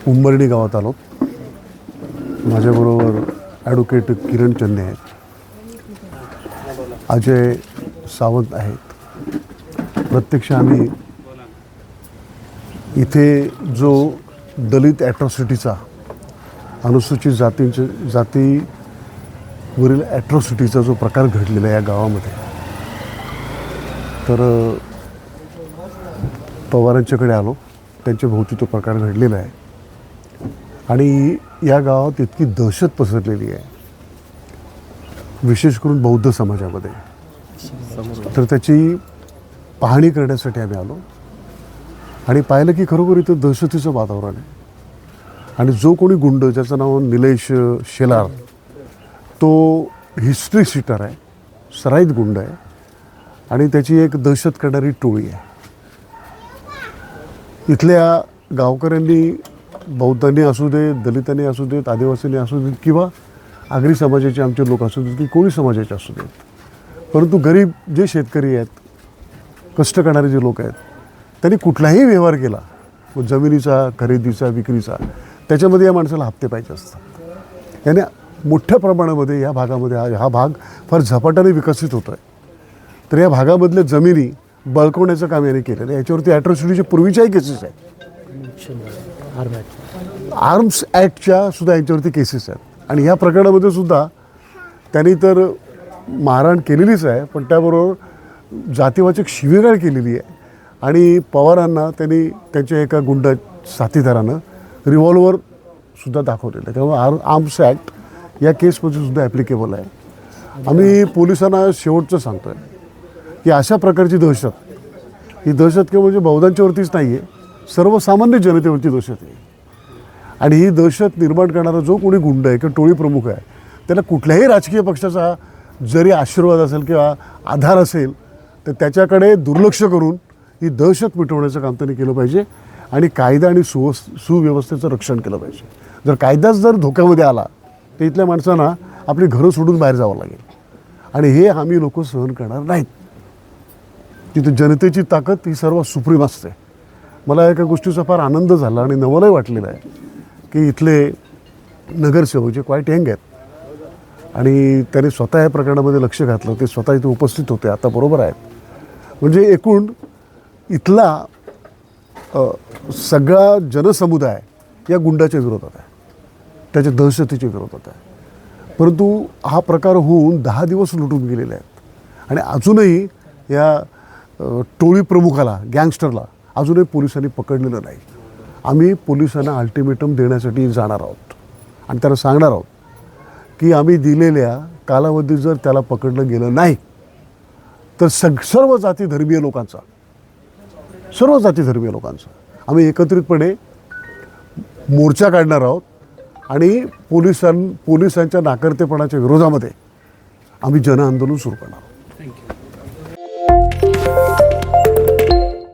उंबर्णी गावात आलो. माझ्याबरोबर ॲडव्होकेट किरण चन्ने आहेत, अजय सावंत आहेत. प्रत्यक्ष आम्ही इथे जो दलित ॲट्रॉसिटीचा, अनुसूचित जातीवरील ॲट्रॉसिटीचा जो प्रकार घडलेला आहे या गावामध्ये, तर पवारांच्याकडे आलो. त्यांच्या भोवती तो प्रकार घडलेला आहे आणि या गावात इतकी दहशत पसरलेली आहे, विशेष करून बौद्ध समाजामध्ये. तर त्याची पाहणी करण्यासाठी आम्ही आलो आणि पाहिलं की खरोखर इथं दहशतीचं वातावरण आहे. आणि जो कोणी गुंड, ज्याचं नाव निलेश शेलार, तो हिस्ट्री सीटर आहे, सराईत गुंड आहे आणि त्याची एक दहशत करणारी टोळी आहे. इथल्या गावकऱ्यांनी, बौद्धांनी असू दे, दलितांनी असू देत, आदिवासींनी असू देत किंवा आगरी समाजाचे आमचे लोक असू देत की कोणी समाजाचे असू देत, परंतु गरीब जे शेतकरी आहेत, कष्ट करणारे जे लोक आहेत, त्यांनी कुठलाही व्यवहार केला, जमिनीचा, खरेदीचा, विक्रीचा, त्याच्यामध्ये या माणसाला हप्ते पाहिजे असतात. याने मोठ्या प्रमाणामध्ये या भागामध्ये हा भाग फार झपाट्याने विकसित होतो आहे. तर या भागामधल्या जमिनी बळकवण्याचं काम याने केलेलं आहे. याच्यावरती ॲट्रॉसिटीचे पूर्वीच्याही केसेस आहेत, आर्म्स ॲक्टच्या सुद्धा यांच्यावरती केसेस आहेत. आणि ह्या प्रकरणामध्ये सुद्धा त्यांनी तर मारहाण केलेलीच आहे, पण त्याबरोबर जातीवाचक शिवीगाळ केलेली आहे. आणि पवारांना त्यांनी त्यांच्या एका गुंड साथीदारानं रिव्हॉल्वर दाखवलेलं आहे. त्यामुळे आर्म्स ॲक्ट या केसमध्ये सुद्धा ॲप्लिकेबल आहे. आम्ही पोलिसांना शेवटचं सांगतो आहे की अशा प्रकारची दहशत, ही दहशत केवळ म्हणजे बौद्धांच्यावरतीच नाही आहे, सर्वसामान्य जनतेवरती दहशत आहे. आणि ही दहशत निर्माण करणारा जो कोणी गुंड आहे किंवा टोळी प्रमुख आहे, त्याला कुठल्याही राजकीय पक्षाचा जरी आशीर्वाद असेल किंवा आधार असेल, तर त्याच्याकडे दुर्लक्ष करून ही दहशत मिटवण्याचं काम त्यांनी केलं पाहिजे आणि कायदा आणि सुव्यवस्थेचं रक्षण केलं पाहिजे. जर कायदाच जर धोक्यामध्ये आला तर इथल्या माणसांना आपली घरं सोडून बाहेर जावं लागेल आणि हे आम्ही लोक सहन करणार नाहीत. तिथे जनतेची ताकद ही सर्वात सुप्रीम असते. मला एका गोष्टीचा फार आनंद झाला आणि नवलही वाटलेलं आहे की इथले नगरसेवक जे क्वाईट यंग आहेत आणि त्यांनी स्वतः या प्रकरणामध्ये लक्ष घातलं, ते स्वतः इथे उपस्थित होते, आता बरोबर आहेत. म्हणजे एकूण इथला सगळा जनसमुदाय या गुंडाच्या विरोधात आहे, त्याच्या दहशतीच्या विरोधात आहे. परंतु हा प्रकार होऊन 10 दिवस लुटून गेलेले आहेत आणि अजूनही या टोळी प्रमुखाला, गँगस्टरला अजूनही पोलिसांनी पकडलेलं नाही. आम्ही पोलिसांना अल्टिमेटम देण्यासाठी जाणार आहोत आणि त्यांना सांगणार आहोत की आम्ही दिलेल्या कालावधीत जर त्याला पकडलं गेलं नाही तर सर्व जाती धर्मीय लोकांचा आम्ही एकत्रितपणे मोर्चा काढणार आहोत आणि पोलिसांच्या नाकर्तेपणाच्या विरोधामध्ये आम्ही जनआंदोलन सुरू करणार आहोत.